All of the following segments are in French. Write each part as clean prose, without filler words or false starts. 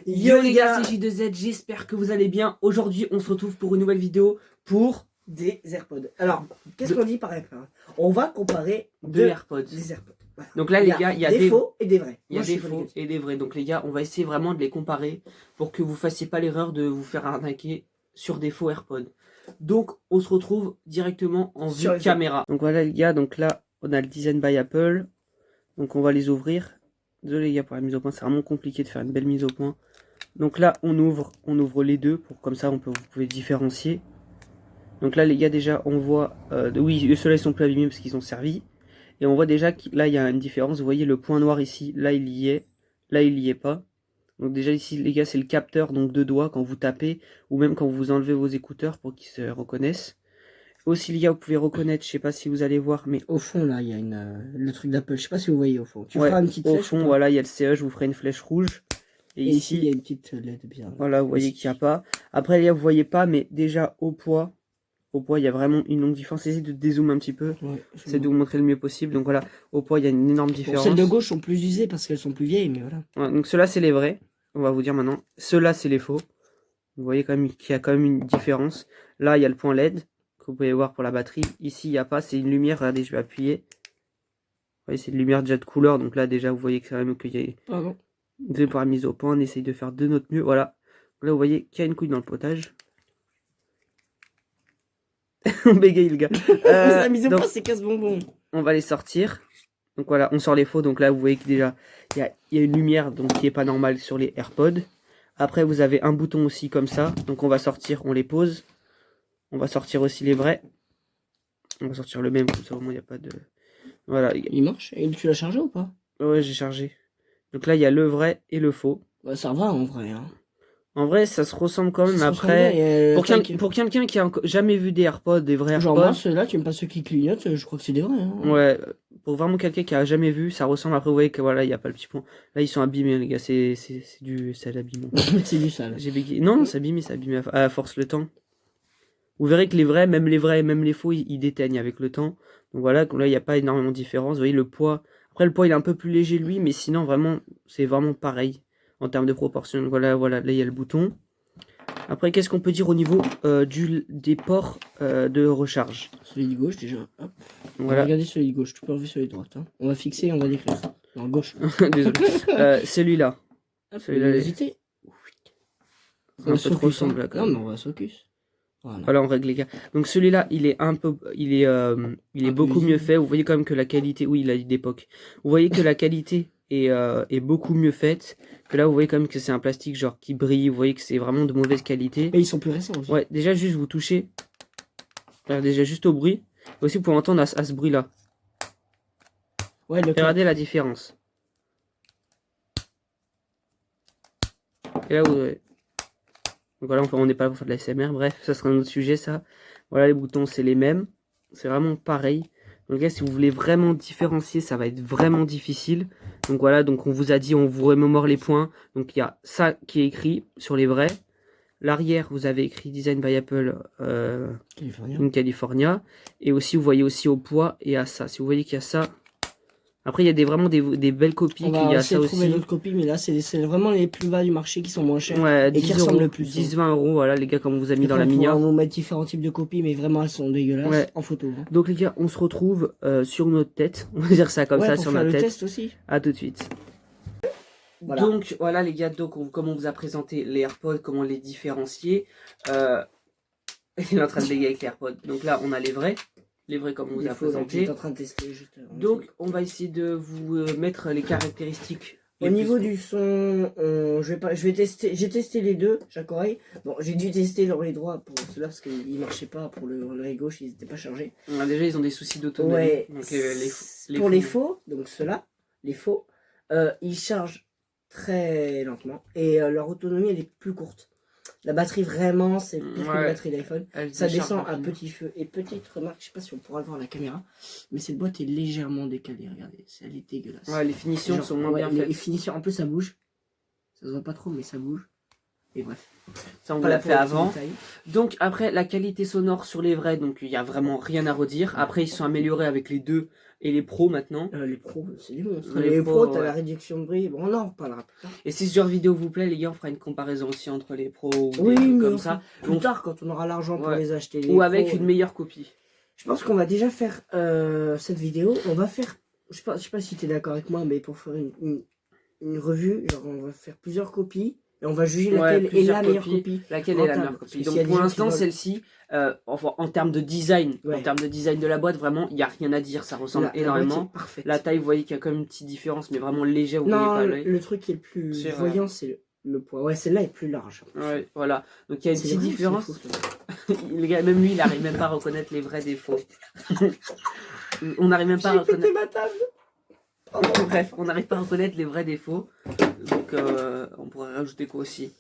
Yo les gars, c'est J2Z, j'espère que vous allez bien. Aujourd'hui, on se retrouve pour une nouvelle vidéo pour des AirPods. Alors, qu'est-ce qu'on dit par AirPods? On va comparer deux AirPods. Des AirPods. Voilà. Donc là, les gars, il y a des faux et des vrais. Il y a des faux et des vrais. Donc les gars, on va essayer vraiment de les comparer pour que vous fassiez pas l'erreur de vous faire arnaquer sur des faux AirPods. Donc, on se retrouve directement en vue caméra. Donc voilà les gars, donc là, on a le Design by Apple. Donc on va les ouvrir. Désolé les gars pour la mise au point, c'est vraiment compliqué de faire une belle mise au point. Donc là on ouvre les deux pour comme ça vous pouvez différencier. Donc là les gars déjà on voit, oui ceux-là ils sont plus abîmés parce qu'ils ont servi. Et on voit déjà que là il y a une différence, vous voyez le point noir ici, là il y est, là il y est pas. Donc déjà ici les gars c'est le capteur donc de doigts quand vous tapez ou même quand vous enlevez vos écouteurs pour qu'ils se reconnaissent. Aussi les gars vous pouvez reconnaître, je sais pas si vous allez voir mais au fond là il y a le truc d'Apple, je sais pas si vous voyez au fond. Tu feras une petite flèche. Au fond voilà il y a le CE, je vous ferai une flèche rouge. Et ici il y a une petite LED bien. Voilà, vous voyez qu'il n'y a pas. Après, là, vous voyez pas, mais déjà au poids, il y a vraiment une longue différence. Essayez de dézoomer un petit peu. Ouais, c'est de vous montrer le mieux possible. Donc voilà, au poids, il y a une énorme différence. Bon, celles de gauche sont plus usées parce qu'elles sont plus vieilles, mais voilà. Ouais, donc ceux-là, c'est les vrais. On va vous dire maintenant. Ceux-là, c'est les faux. Vous voyez quand même qu'il y a quand même une différence. Là, il y a le point LED que vous pouvez voir pour la batterie. Ici, il n'y a pas. C'est une lumière. Regardez, je vais appuyer. Vous voyez, c'est une lumière déjà de couleur. Donc là, déjà, vous voyez quand même qu'il y a... Pardon. Pour la mise au point, on essaye de faire de notre mieux. Voilà. Là, vous voyez qu'il y a une couille dans le potage. On bégaye, le gars. La mise au point, c'est casse bonbon. On va les sortir. Donc voilà, on sort les faux. Donc là, vous voyez que déjà, il y a une lumière donc qui est pas normale sur les AirPods. Après, vous avez un bouton aussi comme ça. Donc on va sortir, on les pose. On va sortir aussi les vrais. On va sortir le même, comme ça au moins il n'y a pas de... Voilà. Il marche? Et tu l'as chargé ou pas? Ouais, j'ai chargé. Donc là, il y a le vrai et le faux. Bah, ça va en vrai. Hein. En vrai, ça se ressemble quand même. Après, pour quelqu'un qui a jamais vu des AirPods, des vrais AirPods. Genre moi, ceux-là, tu aimes pas ceux qui clignotent, je crois que c'est des vrais. Hein. Ouais, pour vraiment quelqu'un qui a jamais vu, ça ressemble. Après, vous voyez que voilà, il n'y a pas le petit point. Là, ils sont abîmés, les gars. C'est l'abîmement. C'est du sale. J'ai bégayé. Non, c'est abîmé à force le temps. Vous verrez que les vrais, même les faux, ils déteignent avec le temps. Donc voilà, là, il n'y a pas énormément de différence. Vous voyez le poids. Après, le poids, il est un peu plus léger, lui, mais sinon, vraiment, c'est vraiment pareil en termes de proportion. Donc voilà, là, il y a le bouton. Après, qu'est-ce qu'on peut dire au niveau des ports de recharge? Celui de gauche, déjà. Hop. Voilà. Regardez celui de gauche, tu peux enlever celui de droite. Hein. On va fixer et on va décrire. Non, gauche. Désolé. Celui-là. Celui-là, hésiter. Un peu trop sombre, là, quand même. Non, mais on va se focus. Voilà, on règle les gars. Donc celui-là, il est beaucoup mieux fait. Vous voyez quand même que la qualité, oui, il a d'époque. Vous voyez que la qualité est beaucoup mieux faite. Que là, vous voyez quand même que c'est un plastique genre qui brille. Vous voyez que c'est vraiment de mauvaise qualité. Et ils sont plus récents aussi. Ouais, déjà juste vous touchez. Déjà juste au bruit. Aussi, vous pouvez entendre à ce bruit-là. Ouais, regardez la différence. Et là, donc voilà, on n'est pas là pour faire de la SMR, bref, ça sera un autre sujet ça. Voilà, les boutons c'est les mêmes, c'est vraiment pareil. Donc là, si vous voulez vraiment différencier, ça va être vraiment difficile. Donc voilà, donc on vous a dit, on vous remémore les points. Donc il y a ça qui est écrit sur les vrais. L'arrière, vous avez écrit Design by Apple California. Et aussi, vous voyez aussi au poids et à ça. Si vous voyez qu'il y a ça... Après, il y a vraiment des belles copies. On va essayer de trouver d'autres copies, mais là, c'est vraiment les plus bas du marché qui sont moins chers. Ouais, et qui ressemblent le plus. 10-20 euros, voilà, les gars, comme on vous a mis dans la mini. On va mettre différents types de copies, mais vraiment, elles sont dégueulasses en photo. Hein. Donc, les gars, on se retrouve sur notre tête. On va dire ça comme ça, sur notre tête. Test aussi. À tout de suite. Voilà. Donc, voilà, les gars, comme on vous a présenté les AirPods, comment les différencier. Il est en train de bégayer avec les AirPods. Donc là, on a les vrais. Les vrais comme on vous a présenté. En train de tester juste. Donc on va essayer de vous mettre les caractéristiques. Au niveau du son, j'ai testé les deux, chaque oreille. Bon, j'ai dû tester l'oreille droit pour cela parce qu'il marchait pas pour l'oreille gauche, ils n'étaient pas chargés. Déjà ils ont des soucis d'autonomie. Ouais. Donc, les faux, donc ceux-là, les faux, ils chargent très lentement et leur autonomie elle est plus courte. La batterie vraiment c'est pire que la batterie d'iPhone. Ça descend à petit feu. Et petite remarque, je sais pas si on pourra le voir à la caméra, mais cette boîte est légèrement décalée, regardez, elle est dégueulasse. Ouais, les finitions sont moins bien faites. Les finitions, en plus ça bouge. Ça se voit pas trop mais ça bouge. Et bref. Ça, on vous l'a fait avant. Donc, après, la qualité sonore sur les vrais, donc il n'y a vraiment rien à redire. Après, ils sont améliorés avec les 2 et les pros maintenant. Les pros, c'est des monstres. Les pros, t'as la réduction de bruit. Bon, on en reparlera plus tard. Et si ce genre de vidéo vous plaît, les gars, on fera une comparaison aussi entre les pros ou oui, des trucs comme ça. Plus tard, quand on aura l'argent pour les acheter. Ou avec une meilleure copie. Je pense qu'on va déjà faire cette vidéo. On va faire, je sais pas si tu es d'accord avec moi, mais pour faire une revue, genre on va faire plusieurs copies. Et on va juger laquelle est la meilleure copie. Laquelle est la meilleure copie. Donc pour l'instant, celle-ci, en termes de design, de la boîte, vraiment, il n'y a rien à dire. Ça ressemble énormément. La taille, vous voyez qu'il y a quand même une petite différence, mais vraiment légère. Vous voyez pas l'œil. Le truc qui est le plus voyant, c'est le poids. Ouais, celle-là est plus large. Ouais, voilà. Donc il y a une petite différence. Les gars, même lui, il n'arrive même pas à reconnaître les vrais défauts. On n'arrive même pas à reconnaître. Ma table. Bref, on n'arrive pas à reconnaître les vrais défauts. Donc, on pourrait rajouter quoi aussi?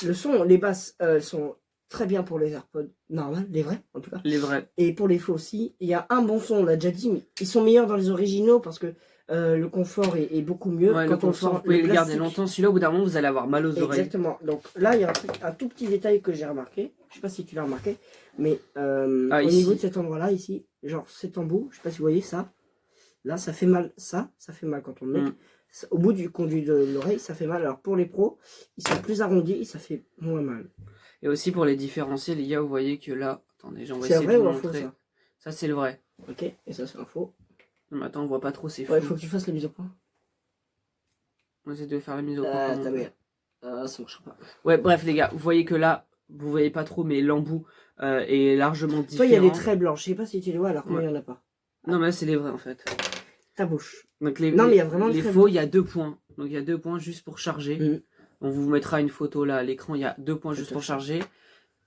Le son, les basses, sont très bien pour les AirPods. Normal, les vrais, en tout cas. Les vrais. Et pour les faux aussi. Il y a un bon son, on l'a déjà dit, mais ils sont meilleurs dans les originaux parce que le confort est beaucoup mieux. Ouais, quand vous pouvez le garder longtemps. Celui-là, au bout d'un moment, vous allez avoir mal aux oreilles. Exactement. Donc là, il y a un tout petit détail que j'ai remarqué. Je sais pas si tu l'as remarqué, mais au niveau de cet endroit-là, ici, genre cet embout, je sais pas si vous voyez ça. Là, ça fait mal. Ça fait mal quand on le met. Au bout du conduit de l'oreille, ça fait mal. Alors pour les pros, ils sont plus arrondis et ça fait moins mal. Et aussi pour les différencier, les gars, vous voyez que là... Attendez, j'en vais essayer de vous montrer. C'est un vrai ou un faux, ça, c'est le vrai. Ok, et ça, c'est un faux. Non, mais attends, on voit pas trop, c'est fou. Ouais, il faut que tu fasses la mise au point. On essaie de faire la mise au point. Ta mère. Ça marchera pas. Ouais, bref, les gars, vous voyez que là, vous voyez pas trop, mais l'embout est largement différent. Toi, il y a des traits blancs. Je sais pas si tu les vois, alors que moi, il y en a pas. Non, mais là, c'est les vrais, en fait. Ta bouche. Donc non, mais il y a vraiment les faux, il y a 2 points. Donc il y a 2 points juste pour charger. On vous mettra une photo là à l'écran, il y a 2 points juste pour charger.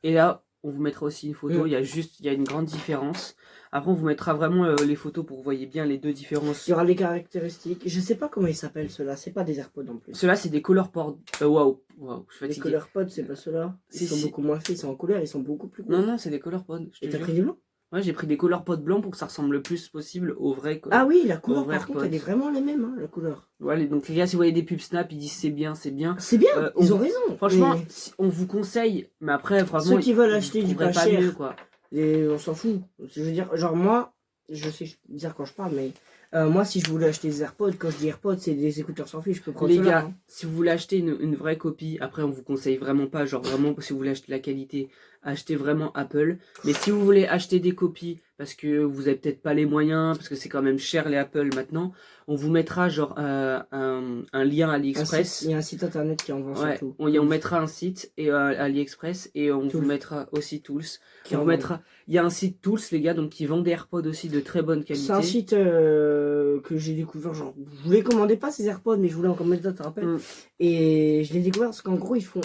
Et là, on vous mettra aussi une photo, il y a une grande différence. Après, on vous mettra vraiment les photos pour que vous voyez bien les 2 différences. Il y aura les caractéristiques. Je sais pas comment ils s'appellent ceux-là, c'est pas des AirPods en plus. Ceux-là, c'est des ColorPod. Waouh, je suis fatigué. Les ColorPod, c'est pas ceux-là. Ils sont beaucoup moins faits, ils sont en couleur, ils sont beaucoup plus gros. Non, c'est des ColorPod. Et t'as pris des blancs? Ouais, j'ai pris des ColorPod blancs pour que ça ressemble le plus possible aux vrais. Ah oui, la couleur, par contre, elle est vraiment la même, hein, la couleur. Ouais, donc les gars, si vous voyez des pubs Snap, ils disent c'est bien, c'est bien. C'est bien, ils ont raison. Franchement, on vous conseille, mais après, vraiment... Ceux qui veulent acheter du pas cher, mieux, quoi. Et on s'en fout. Je veux dire, genre moi, je sais dire quand je parle, mais moi, si je voulais acheter des AirPods, quand je dis AirPods, c'est des écouteurs sans fil, je peux prendre les gars, si vous voulez acheter une vraie copie, après on vous conseille vraiment pas, genre vraiment si vous voulez acheter la qualité, achetez vraiment Apple. Mais si vous voulez acheter des copies, parce que vous avez peut-être pas les moyens, parce que c'est quand même cher les Apple maintenant, on vous mettra genre un lien AliExpress. Il y a un site internet qui en vend surtout. On mettra un site et AliExpress et on vous mettra aussi Tools. Il y a un site Tools, les gars, donc qui vend des AirPods aussi de très bonne qualité. C'est un site que j'ai découvert, genre, je voulais commander pas ces AirPods, mais je voulais en commander d'autres, tu te rappelles. Et je l'ai découvert parce qu'en gros, ils font...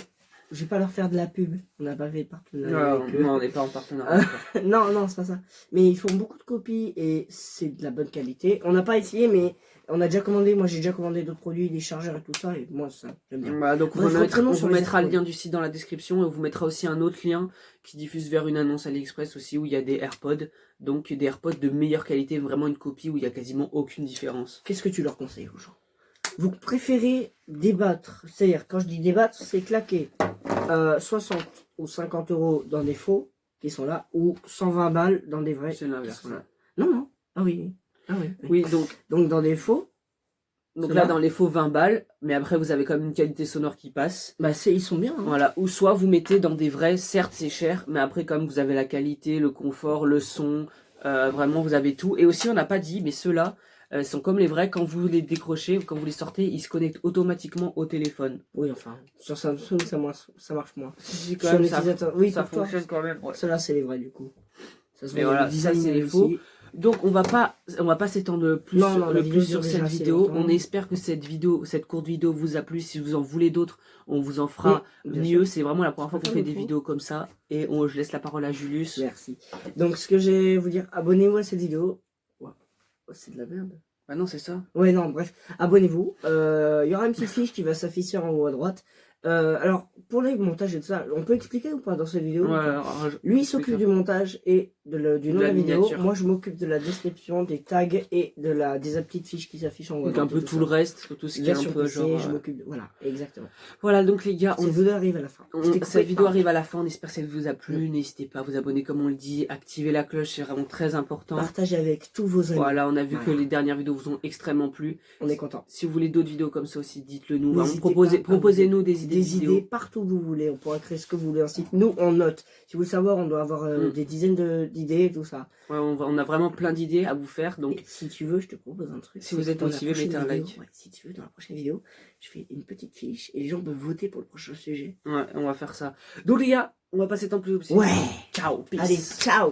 Je vais pas leur faire de la pub, on n'a pas fait de partenariat avec eux. Non, on n'est pas en partenariat. non, c'est pas ça. Mais ils font beaucoup de copies et c'est de la bonne qualité. On n'a pas essayé, mais on a déjà commandé. Moi, j'ai déjà commandé d'autres produits, des chargeurs et tout ça. Et moi, ça, j'aime bien. Donc, on vous mettra le lien du site dans la description et on vous mettra aussi un autre lien qui diffuse vers une annonce AliExpress aussi où il y a des AirPods. Donc, des AirPods de meilleure qualité, vraiment une copie où il n'y a quasiment aucune différence. Qu'est-ce que tu leur conseilles aux gens? Vous préférez débattre, c'est-à-dire quand je dis débattre, c'est claquer 60 ou 50 € dans des faux qui sont là, ou 120 balles dans des vrais. C'est l'inverse. Non. Ah oui. Oui, donc dans des faux. Donc là, dans les faux 20 balles, mais après vous avez quand même une qualité sonore qui passe. Bah ils sont bien. Hein. Voilà, ou soit vous mettez dans des vrais, certes c'est cher, mais après comme vous avez la qualité, le confort, le son, vraiment vous avez tout. Et aussi on n'a pas dit, mais ceux-là sont comme les vrais, quand vous les décrochez, quand vous les sortez, ils se connectent automatiquement au téléphone. Oui, enfin, sur Samsung ça marche moins. Si, quand même, ça fonctionne quand même. Ouais. Ceux-là c'est les vrais du coup. Mais voilà, ça c'est les faux. Donc on va pas s'étendre plus sur cette vidéo. On espère que cette courte vidéo vous a plu. Si vous en voulez d'autres, on vous en fera mieux. C'est vraiment la première fois qu'on fait des vidéos comme ça. Et je laisse la parole à Julius. Merci. Donc ce que je vais vous dire, abonnez-vous à cette vidéo. C'est de la merde. Bah non, c'est ça. Ouais, non, bref. Abonnez-vous. Il y aura une petite fiche qui va s'afficher en haut à droite. Alors, pour le montage et tout ça, on peut expliquer ou pas dans cette vidéo? Ouais, alors, lui, il s'occupe du montage et du nom de la vidéo. miniature. Moi, je m'occupe de la description, des tags et des petites fiches qui s'affichent en haut. Donc un peu tout le reste, surtout ce qui est un peu PC, genre... je m'occupe de... Voilà, exactement. Voilà, donc les gars, cette vidéo arrive à la fin. Cette vidéo arrive à la fin, on espère que ça vous a plu. N'hésitez pas à vous abonner comme on le dit, activer la cloche, c'est vraiment très important. Partagez avec tous vos amis. Voilà, on a vu que les dernières vidéos vous ont extrêmement plu. On est content. Si vous voulez d'autres vidéos comme ça aussi, dites-le nous. Proposez-nous des idées. Des idées partout où vous voulez. On pourra créer ce que vous voulez. Ainsi, nous, on note. Si vous voulez savoir, on doit avoir des dizaines d'idées et tout ça. Ouais, on a vraiment plein d'idées à vous faire. Donc, et si tu veux, je te propose un truc. Si vous êtes motivé, mettez un like. Ouais, si tu veux, dans la prochaine vidéo, je fais une petite fiche et les gens peuvent voter pour le prochain sujet. Ouais, on va faire ça. Donc les gars, on va passer tant plus. Ouais. Ciao. Peace. Allez, ciao.